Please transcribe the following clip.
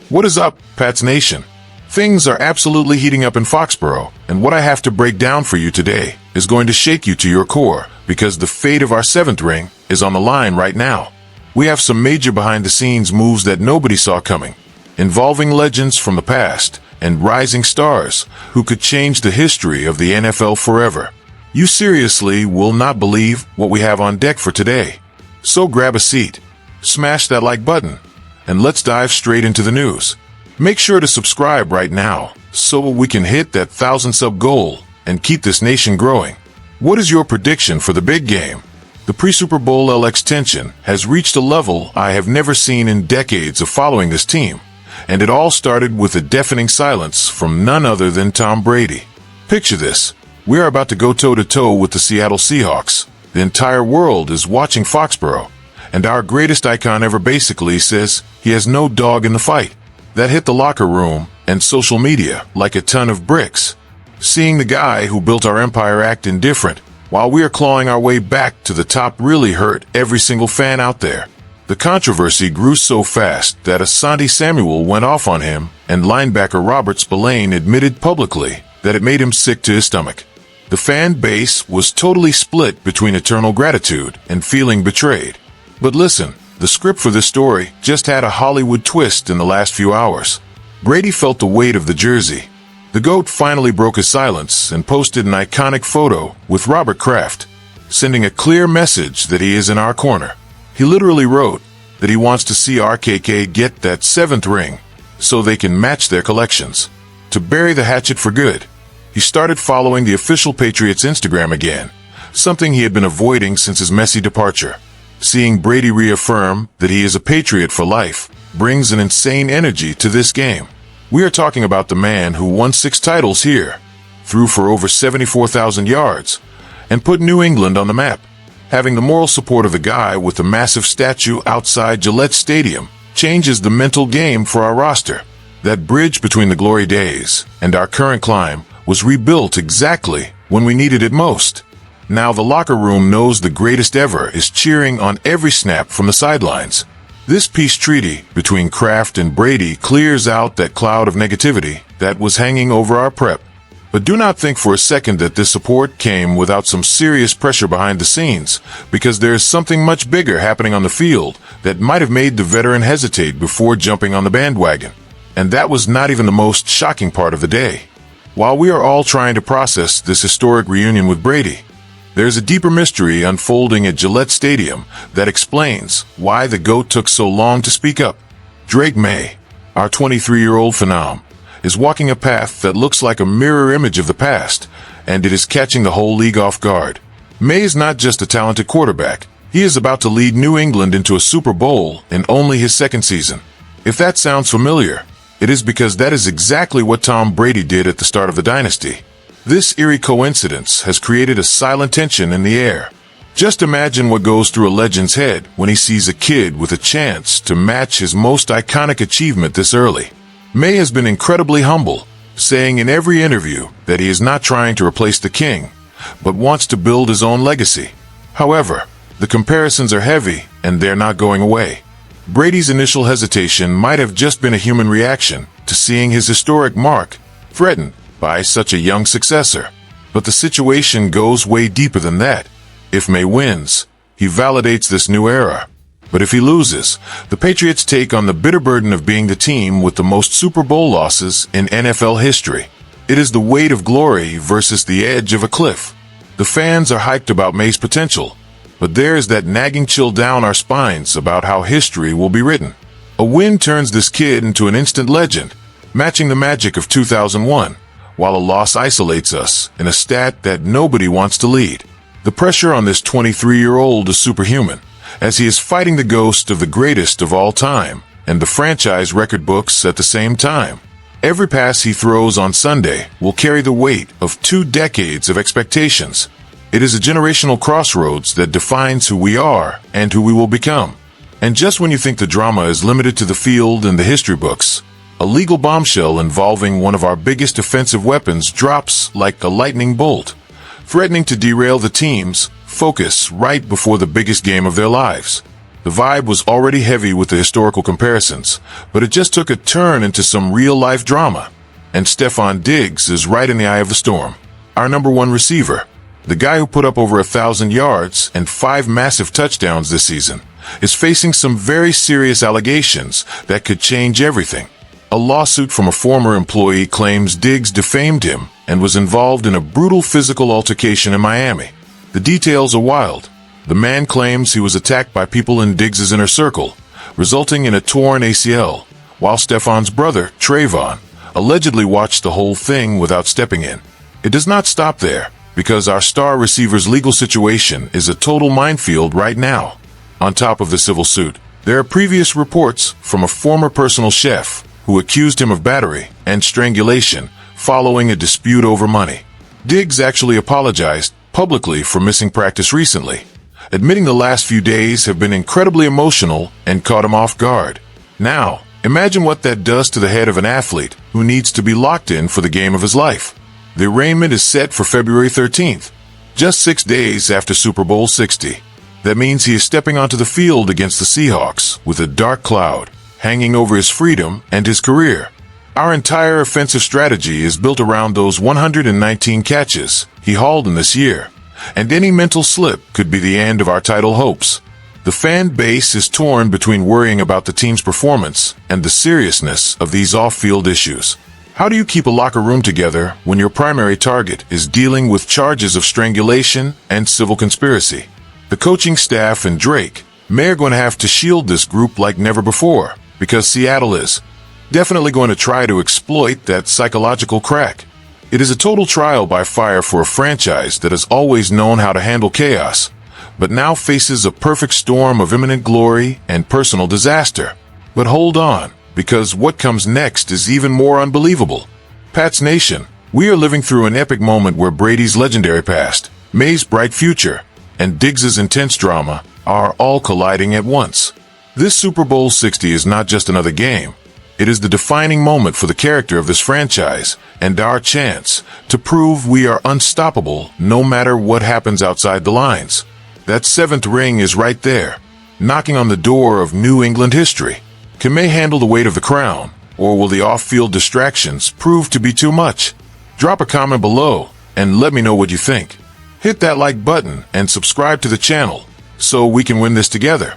What is up, Pats Nation? Things are absolutely heating up in Foxborough, and what I have to break down for you today is going to shake you to your core, because the fate of our seventh ring is on the line right now. We have some major behind-the-scenes moves that nobody saw coming, involving legends from the past and rising stars who could change the history of the NFL forever. You seriously will not believe what we have on deck for today. So grab a seat, smash that like button, and let's dive straight into the news. Make sure to subscribe right now so we can hit that 1,000-sub goal and keep this nation growing. What is your prediction for the big game? The pre-Super Bowl LX tension has reached a level I have never seen in decades of following this team, and it all started with a deafening silence from none other than Tom Brady. Picture this. We are about to go toe-to-toe with the Seattle Seahawks. The entire world is watching Foxborough, and our greatest icon ever basically says he has no dog in the fight. That hit the locker room and social media like a ton of bricks. Seeing the guy who built our empire act indifferent while we are clawing our way back to the top really hurt every single fan out there. The controversy grew so fast that Asante Samuel went off on him, and linebacker Robert Spillane admitted publicly that it made him sick to his stomach. The fan base was totally split between eternal gratitude and feeling betrayed. But listen, the script for this story just had a Hollywood twist in the last few hours. Brady felt the weight of the jersey. The GOAT finally broke his silence and posted an iconic photo with Robert Kraft, sending a clear message that he is in our corner. He literally wrote that he wants to see RKK get that seventh ring so they can match their collections. To bury the hatchet for good, he started following the official Patriots Instagram again, something he had been avoiding since his messy departure. Seeing Brady reaffirm that he is a Patriot for life brings an insane energy to this game. We are talking about the man who won 6 titles here, threw for over 74,000 yards, and put New England on the map. Having the moral support of the guy with the massive statue outside Gillette Stadium changes the mental game for our roster. That bridge between the glory days and our current climb was rebuilt exactly when we needed it most. Now the locker room knows the greatest ever is cheering on every snap from the sidelines. This peace treaty between Kraft and Brady clears out that cloud of negativity that was hanging over our prep. But do not think for a second that this support came without some serious pressure behind the scenes, because there is something much bigger happening on the field that might have made the veteran hesitate before jumping on the bandwagon. And that was not even the most shocking part of the day. While we are all trying to process this historic reunion with Brady, there's a deeper mystery unfolding at Gillette Stadium that explains why the GOAT took so long to speak up. Drake May, our 23-year-old phenom, is walking a path that looks like a mirror image of the past, and it is catching the whole league off guard. May is not just a talented quarterback. He is about to lead New England into a Super Bowl in only his second season. If that sounds familiar, it is because that is exactly what Tom Brady did at the start of the dynasty. This eerie coincidence has created a silent tension in the air. Just imagine what goes through a legend's head when he sees a kid with a chance to match his most iconic achievement this early. May has been incredibly humble, saying in every interview that he is not trying to replace the king, but wants to build his own legacy. However, the comparisons are heavy and they're not going away. Brady's initial hesitation might have just been a human reaction to seeing his historic mark threatened by such a young successor. But the situation goes way deeper than that. If May wins, he validates this new era. But if he loses, the Patriots take on the bitter burden of being the team with the most Super Bowl losses in NFL history. It is the weight of glory versus the edge of a cliff. The fans are hyped about May's potential, but there is that nagging chill down our spines about how history will be written. A win turns this kid into an instant legend, matching the magic of 2001. While a loss isolates us in a stat that nobody wants to lead. The pressure on this 23-year-old is superhuman, as he is fighting the ghost of the greatest of all time and the franchise record books at the same time. Every pass he throws on Sunday will carry the weight of 2 decades of expectations. It is a generational crossroads that defines who we are and who we will become. And just when you think the drama is limited to the field and the history books, a legal bombshell involving one of our biggest offensive weapons drops like a lightning bolt, threatening to derail the team's focus right before the biggest game of their lives. The vibe was already heavy with the historical comparisons, but it just took a turn into some real-life drama. And Stefon Diggs is right in the eye of the storm. Our number one receiver, the guy who put up over 1,000 yards and 5 massive touchdowns this season, is facing some very serious allegations that could change everything. A lawsuit from a former employee claims Diggs defamed him and was involved in a brutal physical altercation in Miami. The details are wild. The man claims he was attacked by people in Diggs' inner circle, resulting in a torn ACL, while Stefon's brother, Trayvon, allegedly watched the whole thing without stepping in. It does not stop there, because our star receiver's legal situation is a total minefield right now. On top of the civil suit, there are previous reports from a former personal chef who accused him of battery and strangulation following a dispute over money. Diggs actually apologized publicly for missing practice recently, admitting the last few days have been incredibly emotional and caught him off guard. Now, imagine what that does to the head of an athlete who needs to be locked in for the game of his life. The arraignment is set for February 13th, just 6 days after Super Bowl 60. That means he is stepping onto the field against the Seahawks with a dark cloud hanging over his freedom and his career. Our entire offensive strategy is built around those 119 catches he hauled in this year, and any mental slip could be the end of our title hopes. The fan base is torn between worrying about the team's performance and the seriousness of these off-field issues. How do you keep a locker room together when your primary target is dealing with charges of strangulation and civil conspiracy? The coaching staff and Drake may are going to have to shield this group like never before, because Seattle is definitely going to try to exploit that psychological crack. It is a total trial by fire for a franchise that has always known how to handle chaos, but now faces a perfect storm of imminent glory and personal disaster. But hold on, because what comes next is even more unbelievable. Pats Nation, we are living through an epic moment where Brady's legendary past, May's bright future, and Diggs' intense drama are all colliding at once. This Super Bowl 60 is not just another game. It is the defining moment for the character of this franchise and our chance to prove we are unstoppable no matter what happens outside the lines. That 7th ring is right there, knocking on the door of New England history. Can May handle the weight of the crown, or will the off-field distractions prove to be too much? Drop a comment below and let me know what you think. Hit that like button and subscribe to the channel so we can win this together.